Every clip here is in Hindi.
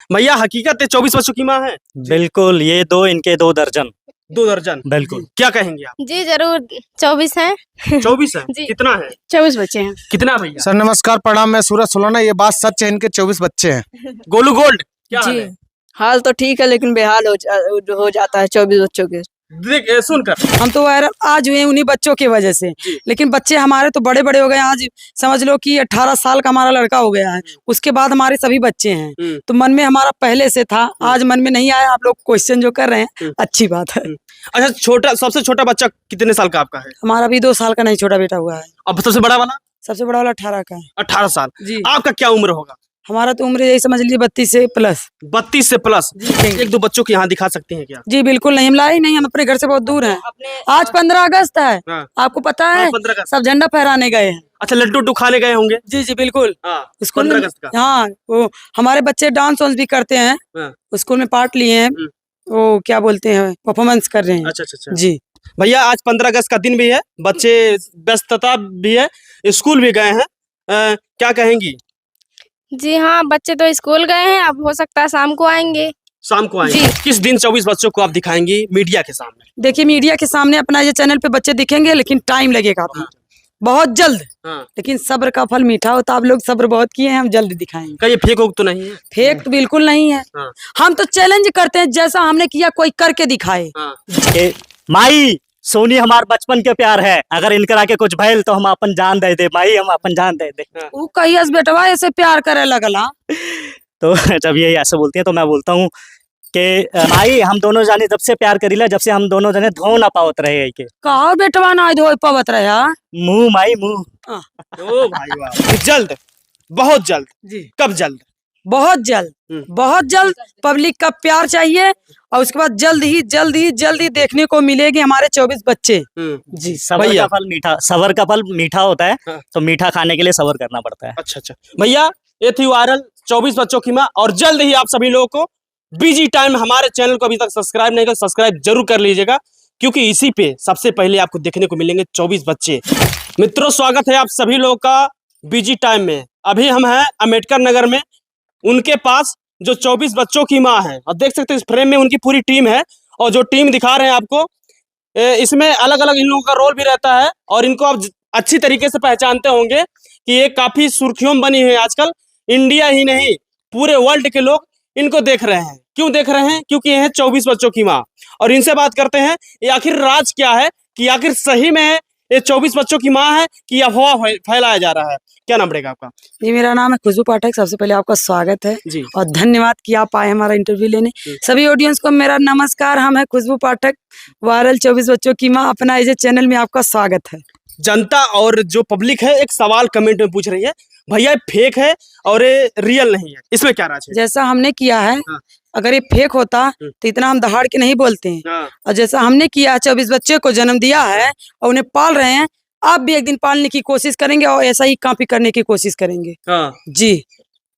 भैया हकीकत है 24 बच्चों की माँ है? बिल्कुल, ये दो इनके 2 दर्जन। 2 दर्जन? बिल्कुल। क्या कहेंगे आप? जी जरूर 24 है। 24 है? जी। कितना है? 24 बच्चे हैं। कितना भैया? सर नमस्कार, प्रणाम। मैं सूरज सोलाना। ये बात सच है, इनके 24 बच्चे हैं। गोलू गोल्ड क्या हाल जी है? हाल तो ठीक है, लेकिन बेहाल हो जाता है 24 बच्चों के। देख सुनकर हम तो वायरल आज हुए उन्हीं बच्चों की वजह से, लेकिन बच्चे हमारे तो बड़े बड़े हो गए। आज समझ लो कि 18 साल का हमारा लड़का हो गया है, उसके बाद हमारे सभी बच्चे हैं। तो मन में हमारा पहले से था, आज मन में नहीं आया। आप लोग क्वेश्चन जो कर रहे हैं अच्छी बात है। अच्छा, सबसे छोटा बच्चा कितने साल का आपका है? हमारा भी 2 साल का नहीं छोटा बेटा हुआ है। अब सबसे बड़ा वाला? सबसे बड़ा वाला 18 का है। 18 साल। जी। आपका क्या उम्र होगा? हमारा तो उम्र यही समझ लीजिए 32 से प्लस। 32 से प्लस। एक दो बच्चों को यहाँ दिखा सकते हैं क्या? जी बिल्कुल नहीं, हम लाए नहीं, हम अपने घर से बहुत दूर हैं। आज 15 अगस्त है, हाँ। आपको पता है? 15 अगस्त। सब झंडा फहराने गए हैं। अच्छा, लड्डू उड्डू खाने गए होंगे? जी जी बिल्कुल। हाँ, स्कूल 15 में अगस्त का। हाँ, वो हमारे बच्चे डांस वांस भी करते हैं। हाँ। स्कूल में पार्ट लिए हैं, वो क्या बोलते हैं, परफॉर्मेंस कर रहे हैं। अच्छा अच्छा अच्छा। जी भैया आज 15 अगस्त का दिन भी है, बच्चे व्यस्तता भी है, स्कूल भी गए हैं, क्या कहेंगी? जी हाँ, बच्चे तो स्कूल गए हैं, अब हो सकता है शाम को आएंगे। शाम को आएंगे? किस दिन 24 बच्चों को आप दिखाएंगी मीडिया के सामने? देखिए, मीडिया के सामने अपना ये चैनल पे बच्चे दिखेंगे, लेकिन टाइम लगेगा अभी, बहुत जल्द। हाँ। लेकिन सब्र का फल मीठा होता है। आप लोग सब्र बहुत किए हैं, हम जल्द दिखाएंगे। क्या ये फेक तो नहीं है? फेक तो बिल्कुल नहीं है। हाँ। हम तो चैलेंज करते हैं, जैसा हमने किया कोई करके दिखाए। हाँ। माई सोनी हमार बचपन के प्यार है, अगर इनकर आके कुछ भइल तो हम अपन जान दे दे माई, हम अपन जान दे दे। वो कहियस बेटवा ऐसे प्यार करे लगला। तो जब ये ऐसे बोलती है तो मैं बोलता हूँ कि माई हम दोनों जाने जब से प्यार करीला, जब से हम दोनों जने धो ना पावत रहे के। कहा बेटवा ना धो पावत रहा। मुंह माई मुंह। ओ भाई वाह, जल्द, बहुत जल्द। जी कब जल्द? बहुत जल्द, बहुत जल्द पब्लिक का प्यार चाहिए, और उसके बाद जल्द ही देखने को मिलेगी हमारे 24 बच्चे। जी सबर का फल मीठा, सबर का फल मीठा होता है। हाँ। तो मीठा खाने के लिए सबर करना पड़ता है। अच्छा अच्छा भैया, ये थी वायरल 24 बच्चों की माँ। और जल्द ही आप सभी लोगों को बीजी टाइम, हमारे चैनल को अभी तक सब्सक्राइब नहीं कर, सब्सक्राइब जरूर कर लीजिएगा, क्योंकि इसी पे सबसे पहले आपको देखने को मिलेंगे 24 बच्चे। मित्रों, स्वागत है आप सभी लोगों का बीजी टाइम में। अभी हम हैं अम्बेडकर नगर में, उनके पास जो 24 बच्चों की माँ है, और देख सकते हैं इस फ्रेम में उनकी पूरी टीम है। और जो टीम दिखा रहे हैं आपको, इसमें अलग अलग इन लोगों का रोल भी रहता है, और इनको आप अच्छी तरीके से पहचानते होंगे कि ये काफी सुर्खियों में बनी हुई है आजकल। इंडिया ही नहीं, पूरे वर्ल्ड के लोग इनको देख रहे हैं। क्यों देख रहे हैं? क्योंकि ये है 24 बच्चों की माँ। और इनसे बात करते हैं, ये आखिर राज क्या है, कि आखिर सही में ये 24 बच्चों की माँ है कि अफवाह फैलाया जा रहा है। क्या नाम पड़ेगा आपका? जी, मेरा नाम है खुशबू पाठक। सबसे पहले आपका स्वागत है जी। और धन्यवाद कि आप आए हमारा इंटरव्यू लेने। सभी ऑडियंस को मेरा नमस्कार। हम है खुशबू पाठक, वायरल 24 बच्चों की माँ। अपना इस चैनल में आपका स्वागत है। जनता और जो पब्लिक है एक सवाल कमेंट में पूछ रही है, भैया फेक है और ये रियल नहीं है, इसमें क्या राज है? जैसा हमने किया है, हाँ। अगर ये फेक होता तो इतना हम दहाड़ के नहीं बोलते हैं। हाँ। और जैसा हमने किया, 24 बच्चे को जन्म दिया है और उन्हें पाल रहे हैं, आप भी एक दिन पालने की कोशिश करेंगे और ऐसा ही कॉपी करने की कोशिश करेंगे। हाँ। जी।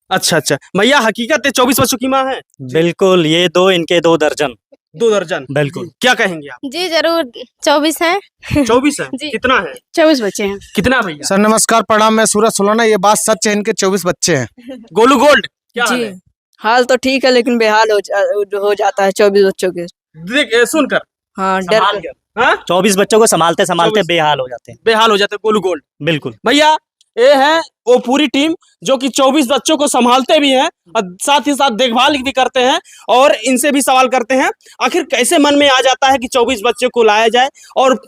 अच्छा अच्छा भैया, हकीकत है 24 बच्चों की माँ है? बिल्कुल, ये दो इनके 2 दर्जन। 2 दर्जन? बिल्कुल। क्या कहेंगे आप? जी जरूर 24 है। 24 है? जी। कितना है? 24 बच्चे हैं। कितना भैया? सर नमस्कार, प्रणाम। मैं सूरज सोलाना। ये बात सच है, इनके 24 बच्चे हैं। गोलू गोल्ड क्या हाल जी है? हाल तो ठीक है, लेकिन बेहाल हो जाता है 24 बच्चों के। देख सुनकर हाँ, डर संभाल कर। हाँ? 24 बच्चों को संभालते संभालते 24 बेहाल हो जाते हैं। बेहाल हो जाते हैं गोलू गोल्ड। बिल्कुल। भैया ये है वो पूरी टीम जो कि 24 बच्चों को संभालते भी हैं और साथ ही साथ देखभाल भी करते हैं, और इनसे भी सवाल करते हैं आखिर कैसे मन में आ जाता है कि 24 बच्चों को लाया जाए और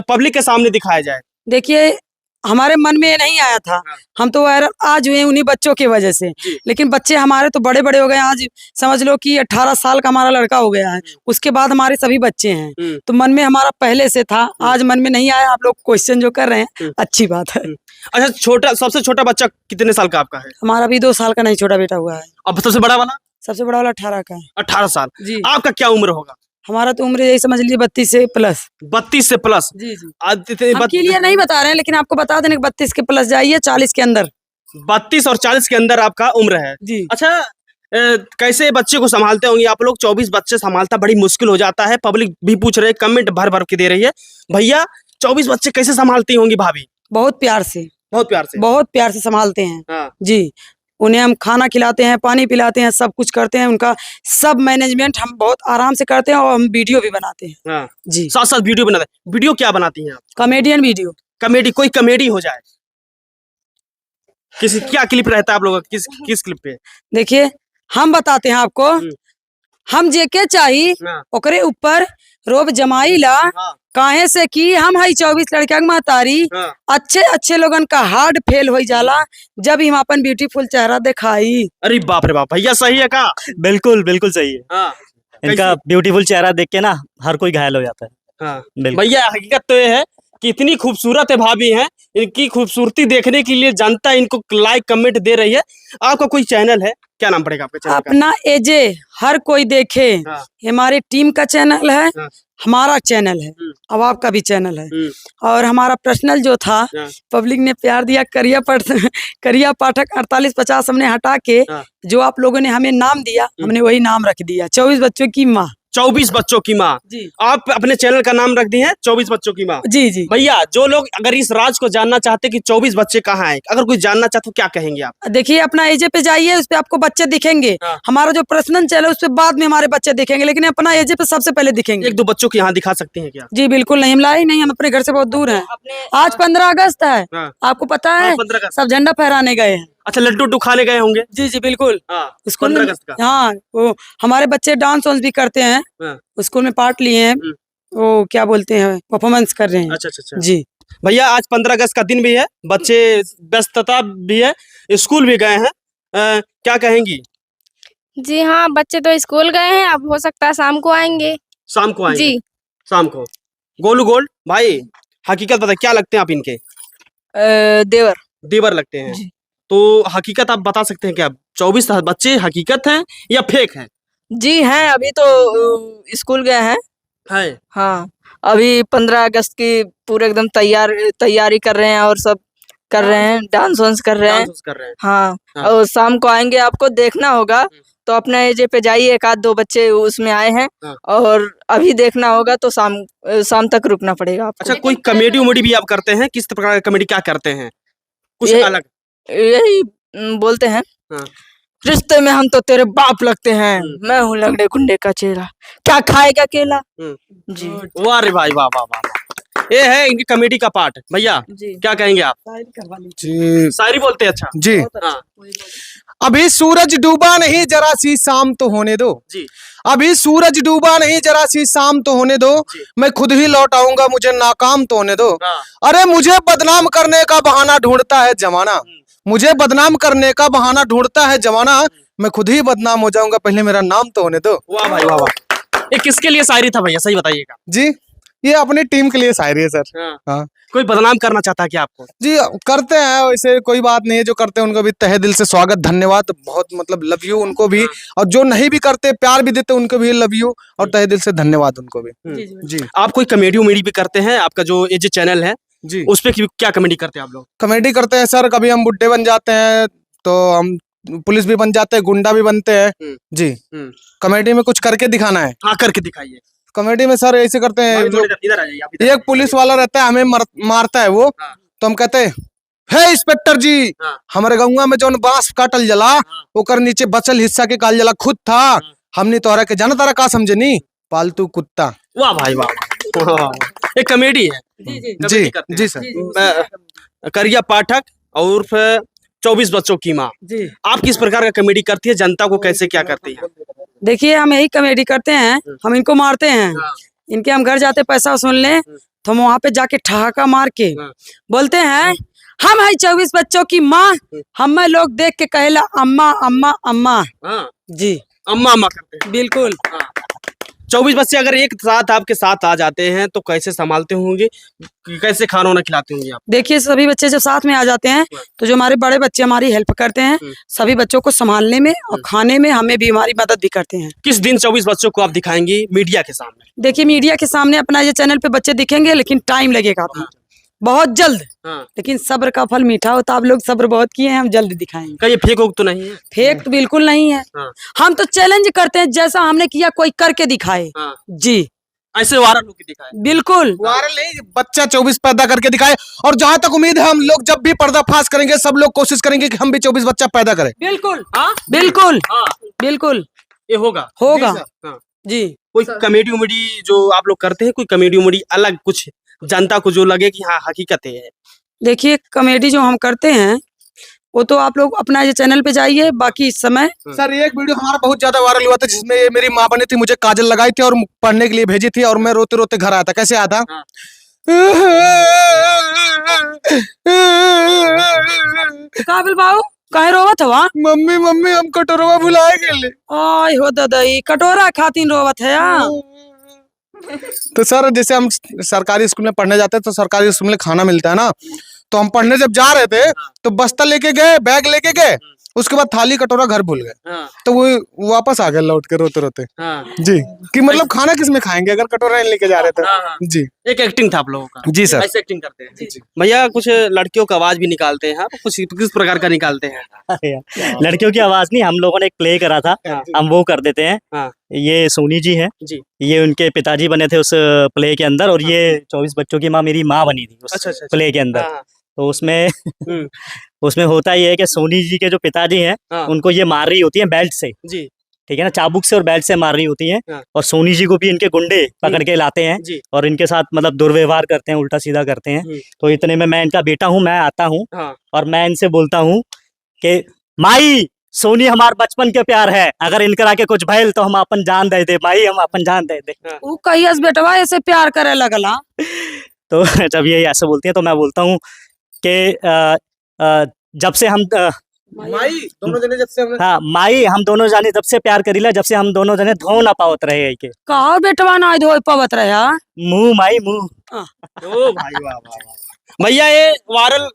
पब्लिक के सामने दिखाया जाए। देखिए, हमारे मन में ये नहीं आया था। हम तो वायरल आज हुए उन्हीं बच्चों की वजह से, लेकिन बच्चे हमारे तो बड़े बड़े हो गए। आज समझ लो कि 18 साल का हमारा लड़का हो गया है, उसके बाद हमारे सभी बच्चे हैं। तो मन में हमारा पहले से था, आज मन में नहीं आया। आप लोग क्वेश्चन जो कर रहे हैं अच्छी बात है। अच्छा, सबसे छोटा बच्चा कितने साल का आपका है? हमारा भी 2 साल का नहीं छोटा बेटा हुआ है। अब सबसे बड़ा वाला? सबसे बड़ा वाला 18 का है। 18 साल। जी। आपका क्या उम्र होगा? हमारा तो उम्र यही समझ लीजिए 32 से प्लस। 32 से प्लस? जी जी। हम क्लियर नहीं बता रहे हैं, लेकिन आपको बता देने 32 के प्लस जाइए, 40 के अंदर। 32 और 40 के अंदर आपका उम्र है। जी। अच्छा, कैसे बच्चे को संभालते होंगे आप लोग? 24 बच्चे संभालता बड़ी मुश्किल हो जाता है। पब्लिक भी पूछ रहे हैं, कमेंट भर भर के दे रही है, भैया 24 बच्चे कैसे संभालती होंगी भाभी? बहुत प्यार से, बहुत प्यार से। बहुत प्यार से संभालते हैं। हाँ। जी। उन्हें हम खाना खिलाते हैं, पानी पिलाते हैं, सब कुछ करते हैं। उनका सब मैनेजमेंट हम बहुत आराम से करते हैं और हम वीडियो भी बनाते हैं। हाँ जी, साथ साथ वीडियो बनाते हैं। वीडियो क्या बनाती हैं आप? Comedian video. कॉमेडी, कोई कॉमेडी हो जाए, किसी क्या क्लिप रहता है आप लोगों का, किस क्लिप पे? देखिए हम बताते हैं आपको, हम जेके चाही हाँ, ओकरे ऊपर रोब जमाई ला, हाँ, काहे से कि हम हई 24 लड़का के महतारी हाँ। अच्छे अच्छे लोगन का हार्ट फेल हो जाला जब हम अपन ब्यूटीफुल चेहरा दिखाई। अरे बाप रे बाप, भैया सही है का? बिल्कुल बिल्कुल सही है। हाँ इनका ब्यूटीफुल चेहरा देख के ना हर कोई घायल हो जाता है। हाँ बिल्कुल। भैया, हकीकत तो ये है कि इतनी खूबसूरत है भाभी हैं, इनकी खूबसूरती देखने के लिए जनता इनको लाइक कमेंट दे रही है। आपका कोई चैनल है, क्या नाम पड़ेगा आपका चैनल का? अपना एजे हर कोई देखे, हाँ। हमारे टीम का चैनल है, हाँ। हमारा चैनल है, अब आपका भी चैनल है। और हमारा पर्सनल जो था, हाँ। पब्लिक ने प्यार दिया, करिया पाठक 4850 हमने हटा के हाँ। जो आप लोगों ने हमें नाम दिया, हमने वही नाम रख दिया, 24 बच्चों की माँ। 24 बच्चों की माँ। जी आप अपने चैनल का नाम रख दिए हैं 24 बच्चों की माँ। जी जी। भैया, जो लोग अगर इस राज को जानना चाहते कि 24 बच्चे कहाँ हैं, अगर कोई जानना चाहते तो क्या कहेंगे आप? देखिए अपना एजे पे जाइए, उस पे आपको बच्चे दिखेंगे। हाँ। हमारा जो पर्सनल चैनल है उस पे बाद में हमारे बच्चे दिखेंगे, लेकिन अपना एजे पे सबसे पहले दिखेंगे। एक दो बच्चों को यहाँ दिखा सकते हैं क्या? जी बिल्कुल नहीं, हम लाए नहीं, हम अपने घर से बहुत दूर हैं। आज 15 अगस्त है, हाँ। आपको पता है? 15 अगस्त। सब झंडा फहराने गए हैं। अच्छा, लड्डू उड्डू खाने गए होंगे? जी जी बिल्कुल। हाँ, स्कूल 15 में, अगस्त का। हाँ, वो हमारे बच्चे डांस वांस भी करते हैं, हाँ। स्कूल में पार्ट लिए हैं, वो क्या बोलते हैं, परफॉर्मेंस कर रहे हैं। अच्छा अच्छा अच्छा। जी भैया, आज 15 अगस्त का दिन भी है, बच्चे व्यस्तता भी है, स्कूल भी गए हैं, क्या कहेंगी? जी हाँ, बच्चे तो स्कूल गए हैं, अब हो सकता है शाम को आएंगे। शाम को आएंगे? जी। शाम को। गोलू गोल्ड भाई, हकीकत बता, क्या लगते हैं आप इनके? देवर। देवर लगते हैं। जी। तो हकीकत आप बता सकते हैं क्या, 24 बच्चे हकीकत हैं या फेक हैं? जी हैं, अभी तो स्कूल गए हैं। है। हाँ, अभी 15 अगस्त की पूरे एकदम तैयारी कर रहे हैं और सब कर रहे हैं, डांस वांस कर रहे हैं। डांस कर रहे हैं। हाँ, हाँ। और शाम को आएंगे, आपको देखना होगा तो अपने एजे पे जाइए, एक आध दो बच्चे उसमें आए हैं। हाँ। और अभी देखना होगा तो शाम तक रुकना पड़ेगा आपको। अच्छा, कोई कॉमेडी उमेडी भी आप करते हैं? किस प्रकार का कॉमेडी क्या करते हैं? कुछ ये- अलग? यही बोलते हैं, हाँ। रिश्ते में हम तो तेरे बाप लगते हैं, मैं हूँ लगड़े गुंडे का चेहरा, क्या खाएगा केला। जी वाह रे भाई, वाह वाह वाह वाह। ये है इनकी कॉमेडी का पार्ट। भैया, जी। क्या कहेंगे आप? जी शायरी बोलते हैं? अच्छा जी। हाँ अभी सूरज डूबा नहीं, जरा सी शाम तो होने दो। जी। अभी सूरज डूबा नहीं, जरा सी शाम तो होने दो। जी। मैं खुद ही लौट आऊंगा, मुझे नाकाम तो होने दो। हाँ। अरे मुझे बदनाम करने का बहाना ढूंढता है जमाना, मुझे बदनाम करने का बहाना ढूंढता है जमाना। मैं खुद ही बदनाम हो जाऊंगा, पहले मेरा नाम तो होने दो। वाह भाई, वाह वाह। ये किसके लिए शायरी था भैया, सही बताइएगा? जी, ये अपनी टीम के लिए शायरी है सर। हाँ। हाँ कोई बदनाम करना चाहता है क्या आपको? जी, करते हैं, वैसे कोई बात नहीं है। जो करते हैं उनको भी तहे दिल से स्वागत, धन्यवाद, बहुत मतलब लव यू उनको भी। और जो नहीं भी करते, प्यार भी देते, उनको भी लव यू और तहे दिल से धन्यवाद उनको भी। जी आप कोई कॉमेडी उमेडी भी करते हैं? आपका जो ये जो चैनल है जी, उस पे क्या कॉमेडी करते हैं आप लोग? कॉमेडी करते हैं सर। कभी हम बुड्ढे बन जाते हैं तो हम पुलिस भी बन जाते हैं, गुंडा भी बनते हैं। जी, कॉमेडी में कुछ करके दिखाना है। हाँ, करके दिखाइए। कॉमेडी में सर ऐसे करते हैं, जो इधर आ जाइए आप, इधर। एक पुलिस वाला रहता है, हमें मारता है वो। हाँ। तो हम कहते हैं, हे इंस्पेक्टर जी, हाँ। हमारे गाँव में जो बांस काटल जला, ओकर नीचे बचल हिस्सा के काल जला खुद था। हमने तोहरा के जाना, तारा का समझे नी, पालतू कुत्ता। वाह भाई वाह। एक कॉमेडी है। जी कॉमेडी करते जी हैं। सर। करिया पाठक और फिर 24 बच्चों की माँ। जी। आप किस प्रकार का कॉमेडी करती है, जनता को कैसे क्या करती है? देखिए हम यही कॉमेडी करते हैं, हम इनको मारते हैं, हाँ। इनके हम घर जाते पैसा वसूलने, तो हम वहाँ पे जाके ठहाका मार के हाँ। बोलते हैं, हम है 24 बच्चों की माँ, हमें लोग देख के कहेला अम्मा अम्मा अम्मा। हाँ, जी अम्मा अम्मा करते हैं। बिल्कुल। 24 बच्चे अगर एक साथ आपके साथ आ जाते हैं तो कैसे संभालते होंगे, कैसे खाना वाना खिलाते होंगे आप? देखिए सभी बच्चे जब साथ में आ जाते हैं तो जो हमारे बड़े बच्चे हमारी हेल्प करते हैं, सभी बच्चों को संभालने में और खाने में हमें भी हमारी मदद भी करते हैं। किस दिन 24 बच्चों को आप दिखाएंगी मीडिया के सामने? देखिए मीडिया के सामने अपना ये चैनल पे बच्चे दिखेंगे, लेकिन टाइम लगेगा अभी, बहुत जल्द। हाँ। लेकिन सब्र का फल मीठा होता, आप लोग सब्र बहुत किए हैं, हम जल्द दिखाएंगे। क्या ये फेक हो तो नहीं है? फेक तो बिल्कुल नहीं है। हाँ। हम तो चैलेंज करते हैं, जैसा हमने किया कोई करके दिखाए। हाँ। जी ऐसे वायरल होकर दिखाए। बिल्कुल वायरल नहीं, बच्चा 24 पैदा करके दिखाए। और जहां तक उम्मीद है, हम लोग जब भी पर्दाफाश करेंगे, सब लोग कोशिश करेंगे कि हम भी 24 बच्चा पैदा करें। बिल्कुल हाँ बिल्कुल हाँ, बिल्कुल ये होगा। होगा। जी सर। हाँ। जी कोई कॉमेडी उमेडी जो आप लोग करते हैं, कोई कॉमेडी उमेडी अलग कुछ जनता को जो लगे कि हाँ हकीकत है। देखिए, कॉमेडी जो हम करते हैं वो तो आप लोग अपना ये चैनल पे जाइए। बाकी इस समय सर एक वीडियो हमारा बहुत ज्यादा वायरल हुआ था, जिसमें ये मेरी माँ बनी थी, मुझे काजल लगाई थी और पढ़ने के लिए भेजी थी, और मैं रोते रोते घर आया था। कैसे आया था? हाँ। काबिल बाबू कहे रोवत हवा? मम्मी मम्मी हम कटोरवा भुलाए गेले। आय हो दादाई, कटोरा खातिन रोवत है या? तो सर जैसे हम सरकारी स्कूल में पढ़ने जाते हैं, तो सरकारी स्कूल में खाना मिलता है ना, तो हम पढ़ने जब जा रहे थे तो बस्ता लेके गए, बैग लेके गए, उसके बाद थाली कटोरा घर भूल गए। हाँ तो वो वापस आ गए लौट के रोते रोते। हाँ जी, कि मतलब खाना किस में खाएंगे अगर कटोरा नहीं लेके जा रहे थे। हाँ, हाँ। जी एक एक्टिंग था आप लोगों का। जी सर। ऐसे एक्टिंग करते हैं। भैया कुछ लड़कियों का आवाज भी निकालते हैं, आप कुछ किस प्रकार का निकालते हैं? अरे यार, लड़कियों की आवाज नहीं, हम लोगों ने एक प्ले करा था, हाँ। हम वो कर देते हैं। हाँ। ये सोनी जी हैं, जी। ये उनके पिताजी बने थे उस प्ले के अंदर, और ये 24 बच्चों की माँ मेरी माँ बनी थी उस अच्छा, अच्छा, प्ले के अंदर। हाँ, तो उसमें हम्म, उसमें होता ये है कि सोनी जी के जो पिताजी हैं, हाँ। उनको ये मार रही होती है बेल्ट से, जी ठीक है ना, चाबुक से और बेल्ट से मार रही होती हैं। हाँ। और सोनी जी को भी इनके गुंडे पकड़ के लाते हैं जी और इनके साथ मतलब दुर्व्यवहार करते हैं, उल्टा सीधा करते हैं। हम्म। तो इतने में मैं इनका बेटा हूँ, मैं आता हूँ हाँ और मैं इनसे बोलता हूँ कि माई सोनी हमार बचपन के प्यार है, अगर इनकरा के कुछ भइल तो हम अपन जान दे दे, माई हम अपन जान दे दे। वो कहियस बेटवा ऐसे प्यार करे लगला। तो जब ये ऐसे बोलती है तो मैं बोलता हूँ कि जब से हम माई दोनों जने जब से हमने हाँ माई हम दोनों जाने जब से प्यार करीला, जब से हम दोनों जने धो ना पावत रहे के कहा बेटवा ना धोई पवत रहा। मुंह माई मुंह। ओ भाई वाह वाह वाह। भैया ये वायरल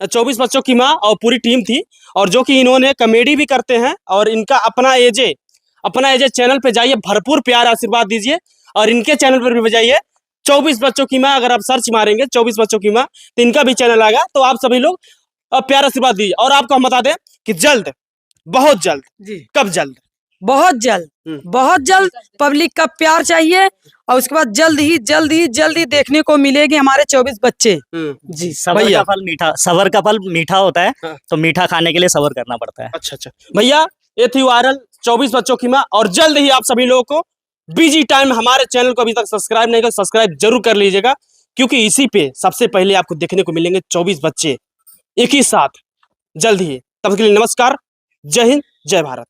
24 बच्चों की माँ और पूरी टीम थी, और जो कि इन्होंने कॉमेडी भी करते हैं, और इनका अपना एजे चैनल पे जाइए, भरपूर प्यार आशीर्वाद दीजिए, और इनके चैनल पर भी जाइए 24 बच्चों की माँ। अगर आप सर्च मारेंगे 24 बच्चों की माँ तो इनका भी चैनल आएगा। तो आप सभी लोग प्यार आशीर्वाद दीजिए, और आपको हम बता दें कि जल्द, बहुत जल्द, जी कब जल्द, बहुत जल्द, बहुत जल्द पब्लिक का प्यार चाहिए, और उसके बाद जल्द ही देखने को मिलेगी हमारे 24 बच्चे। जी सबर भैया। का फल मीठा, सबर का फल मीठा होता है, हाँ। तो मीठा खाने के लिए सबर करना पड़ता है। अच्छा अच्छा भैया, ये थी वायरल 24 बच्चों की माँ, और जल्द ही आप सभी लोगों को बीजी टाइम हमारे चैनल को अभी तक सब्सक्राइब नहीं कर, सब्सक्राइब जरूर कर लीजिएगा, क्योंकि इसी पे सबसे पहले आपको देखने को मिलेंगे 24 बच्चे एक ही साथ, जल्द ही। तब तक के लिए नमस्कार, जय हिंद, जय भारत।